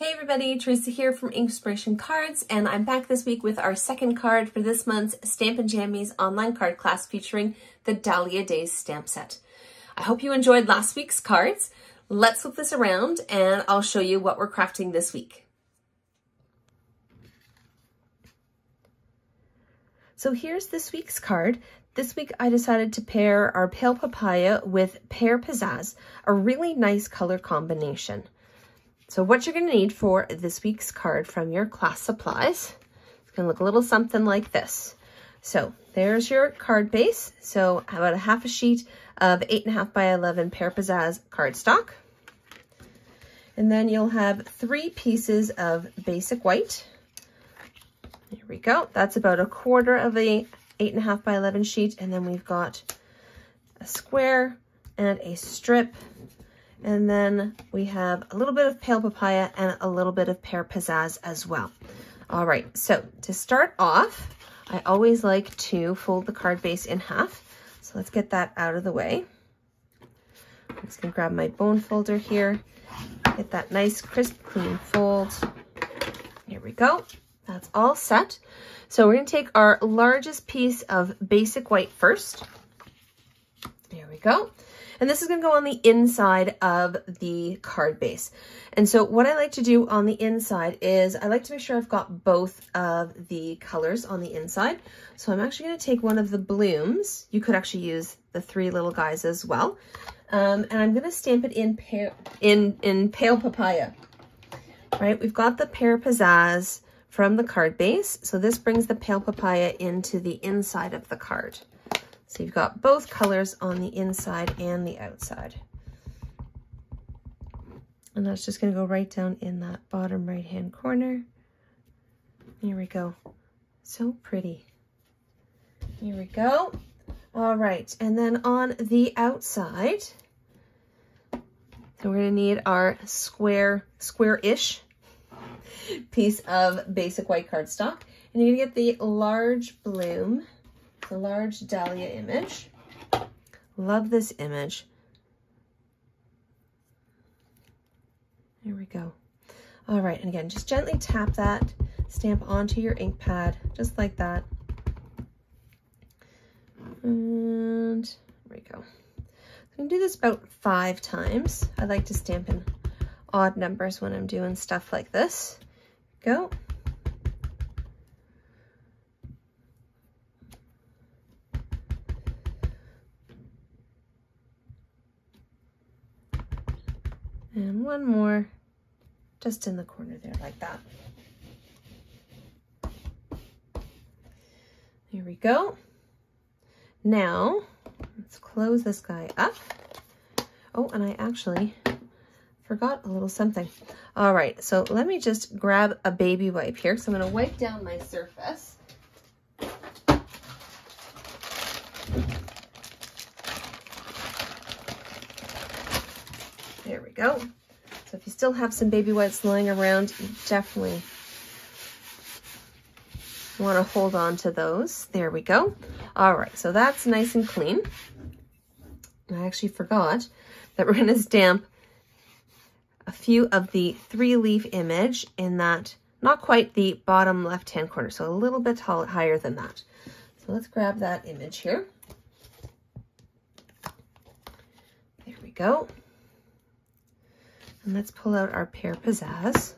Hey everybody, Teresa here from Inkspiration Cards, and I'm back this week with our second card for this month's Stamp Jammies online card class featuring the Dahlia Days stamp set. I hope you enjoyed last week's cards. Let's flip this around and I'll show you what we're crafting this week. So here's this week's card. This week I decided to pair our Pale Papaya with Pear Pizzazz, a really nice color combination. So what you're going to need for this week's card from your class supplies, it's going to look a little something like this. So there's your card base. So about a half a sheet of 8.5 by 11 Pear Pizzazz cardstock. And then you'll have 3 pieces of basic white. There we go. That's about a quarter of a 8.5 by 11 sheet. And then we've got a square and a strip. And then we have a little bit of Pale Papaya and a little bit of Pear Pizzazz as well. All right, so to start off, I always like to fold the card base in half. So let's get that out of the way. I'm just gonna grab my bone folder here, get that nice, crisp, clean fold. Here we go, that's all set. So we're gonna take our largest piece of basic white first. There we go. And this is going to go on the inside of the card base. And so what I like to do on the inside is I like to make sure I've got both of the colors on the inside. So I'm actually going to take one of the blooms. You could actually use the 3 little guys as well. And I'm going to stamp it in Pale Papaya. Right, we've got the Pear Pizzazz from the card base. So this brings the Pale Papaya into the inside of the card. So you've got both colors on the inside and the outside. And that's just going to go right down in that bottom right-hand corner. Here we go. So pretty. Here we go. All right. And then on the outside, so we're going to need our square-ish piece of basic white cardstock. And you're going to get the large bloom. The large dahlia image. Love this image. There we go. All right, and again, just gently tap that stamp onto your ink pad, just like that. And there we go. I'm gonna do this about 5 times. I like to stamp in odd numbers when I'm doing stuff like this. Go. And one more just in the corner there like that. There we go. Now, let's close this guy up. Oh, and I actually forgot a little something. All right, so let me just grab a baby wipe here. So I'm going to wipe down my surface. There we go. So if you still have some baby wipes lying around, you definitely want to hold on to those. There we go. All right, so that's nice and clean. I actually forgot that we're going to stamp a few of the 3-leaf image in that, not quite the bottom left-hand corner, so a little bit higher than that. So let's grab that image here. There we go. And let's pull out our Pear Pizzazz.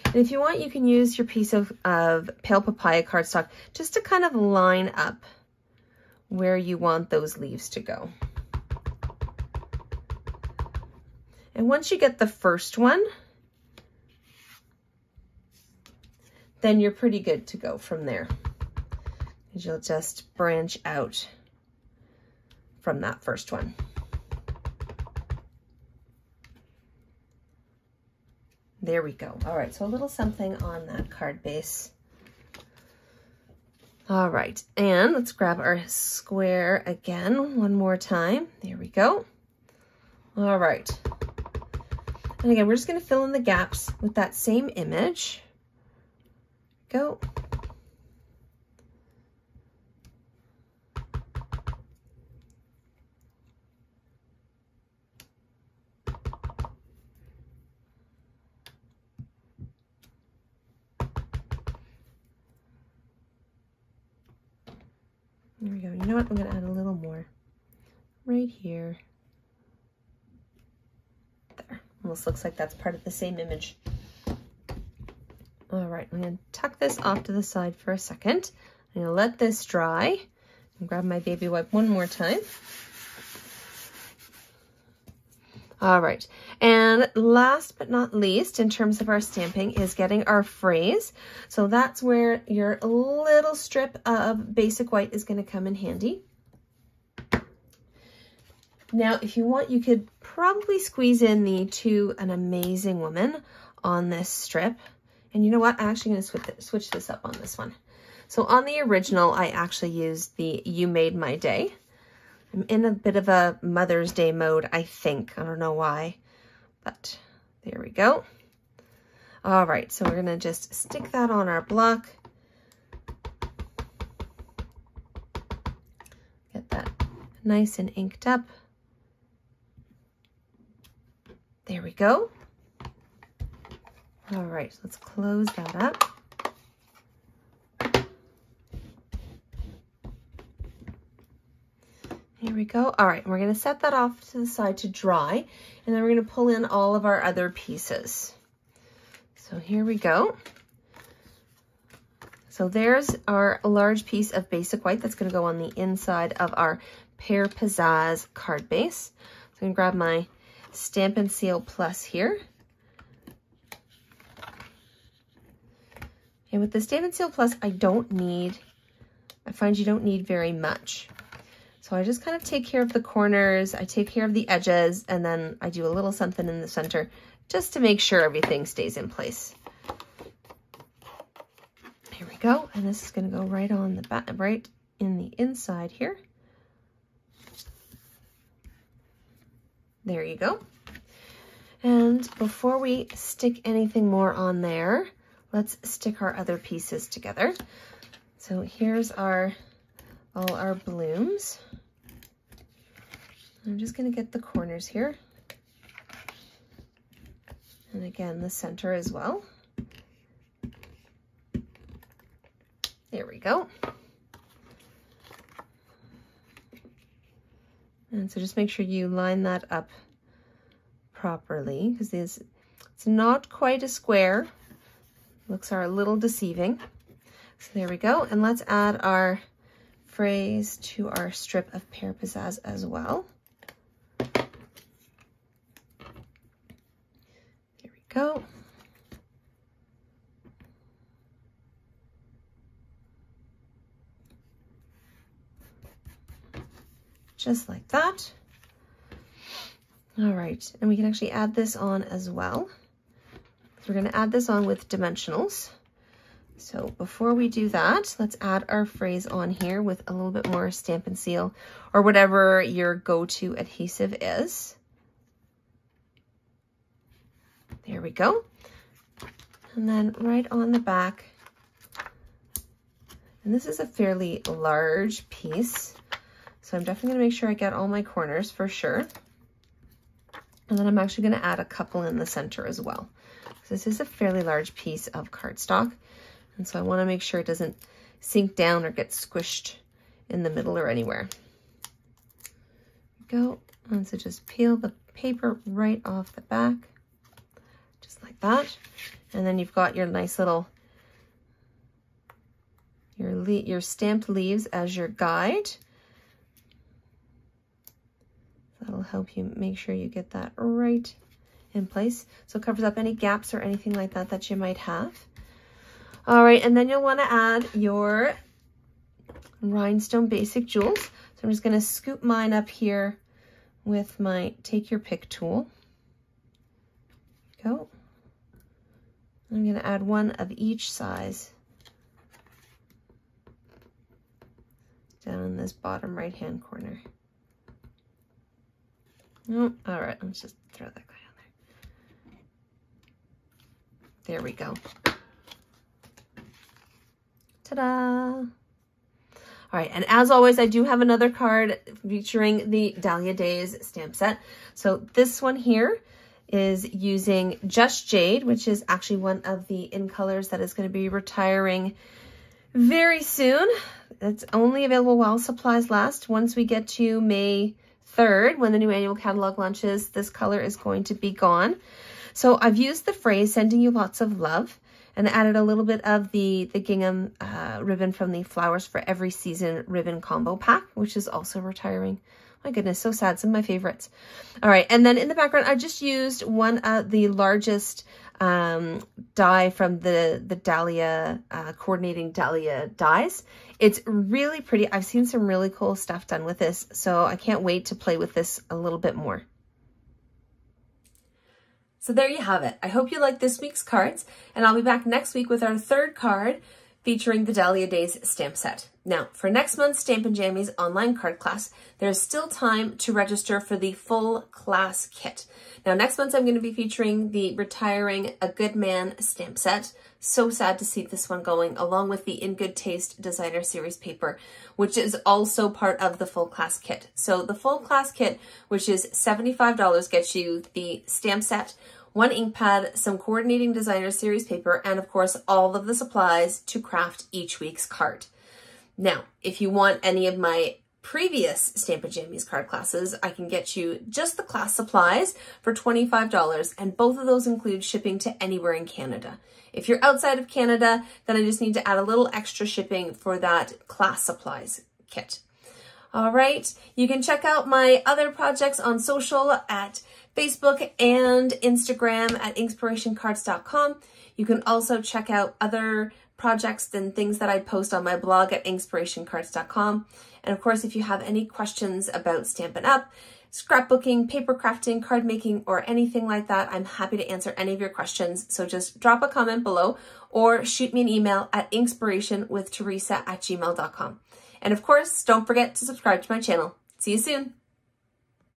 And if you want, you can use your piece of Pale Papaya cardstock just to kind of line up where you want those leaves to go. And once you get the first one, then you're pretty good to go from there. And you'll just branch out from that first one. There we go. All right, so a little something on that card base. All right, and let's grab our square again one more time. There we go. All right. And again, we're just going to fill in the gaps with that same image. Go. There we go. You know what? I'm going to add a little more right here. There. Almost looks like that's part of the same image. All right, I'm going to tuck this off to the side for a second. I'm going to let this dry and grab my baby wipe one more time. All right, and last but not least, in terms of our stamping, is getting our phrase. So that's where your little strip of basic white is going to come in handy. Now, if you want, you could probably squeeze in the "To an Amazing Woman" on this strip. And you know what? I'm actually going to switch this up on this one. So on the original, I actually used the "You Made My Day." I'm in a bit of a Mother's Day mode, I think. I don't know why, but there we go. All right, so we're going to just stick that on our block. Get that nice and inked up. There we go. All right, let's close that up. Here we go. All right, we're going to set that off to the side to dry, and then we're going to pull in all of our other pieces. So here we go. So there's our large piece of basic white that's going to go on the inside of our Pear Pizzazz card base. So I'm going to grab my Stampin' Seal Plus here. And with the Stampin' Seal Plus, I find you don't need very much. So I just kind of take care of the corners, I take care of the edges, and then I do a little something in the center just to make sure everything stays in place. Here we go, and this is going to go right on the back, right in the inside here. There you go. And before we stick anything more on there, let's stick our other pieces together. So here's all our blooms. I'm just going to get the corners here. And again, the center as well. There we go. And so just make sure you line that up properly, because it's not quite a square. Looks are a little deceiving. So there we go. And let's add our phrase to our strip of Pear Pizzazz as well. There we go. Just like that. All right, and we can actually add this on as well. So we're going to add this on with dimensionals. So before we do that, let's add our phrase on here with a little bit more Stampin' Seal or whatever your go-to adhesive is. There we go. And then right on the back, and this is a fairly large piece, so I'm definitely going to make sure I get all my corners for sure. And then I'm actually going to add a couple in the center as well. So this is a fairly large piece of cardstock, and so I want to make sure it doesn't sink down or get squished in the middle or anywhere. There we go. And so just peel the paper right off the back, just like that. And then you've got your nice little, your stamped leaves as your guide. That'll help you make sure you get that right in place. So it covers up any gaps or anything like that that you might have. All right, and then you'll want to add your rhinestone basic jewels. So I'm just going to scoop mine up here with my Take Your Pick tool. Go. I'm going to add one of each size down in this bottom right-hand corner. Oh, all right, let's just throw that guy on there. There we go. Ta-da! All right, and as always, I do have another card featuring the Dahlia Days stamp set. So this one here is using Just Jade, which is actually one of the in colors that is going to be retiring very soon. It's only available while supplies last. Once we get to May 3rd, when the new annual catalog launches, this color is going to be gone. So I've used the phrase "sending you lots of love" and added a little bit of the gingham ribbon from the Flowers for Every Season ribbon combo pack, which is also retiring. My goodness, so sad. Some of my favorites. All right, and then in the background, I just used one of the largest die from the Dahlia, coordinating Dahlia dies. It's really pretty. I've seen some really cool stuff done with this, so I can't wait to play with this a little bit more. So there you have it. I hope you liked this week's cards, and I'll be back next week with our third card featuring the Dahlia Days stamp set. Now, for next month's Stampin' Jammies online card class, there's still time to register for the full class kit. Now, next month I'm going to be featuring the Retiring A Good Man stamp set. So sad to see this one going, along with the In Good Taste Designer Series paper, which is also part of the full class kit. So the full class kit, which is $75, gets you the stamp set, one ink pad, some coordinating designer series paper, and of course all of the supplies to craft each week's card. Now, if you want any of my previous Stampin' Jammies card classes, I can get you just the class supplies for $25, and both of those include shipping to anywhere in Canada. If you're outside of Canada, then I just need to add a little extra shipping for that class supplies kit. All right, you can check out my other projects on social at Facebook and Instagram at inkspirationcards.com. You can also check out other projects and things that I post on my blog at inkspirationcards.com. And of course, if you have any questions about Stampin' Up!, scrapbooking, paper crafting, card making, or anything like that, I'm happy to answer any of your questions. So just drop a comment below or shoot me an email at inkspirationwithteresa@gmail.com. And of course, don't forget to subscribe to my channel. See you soon.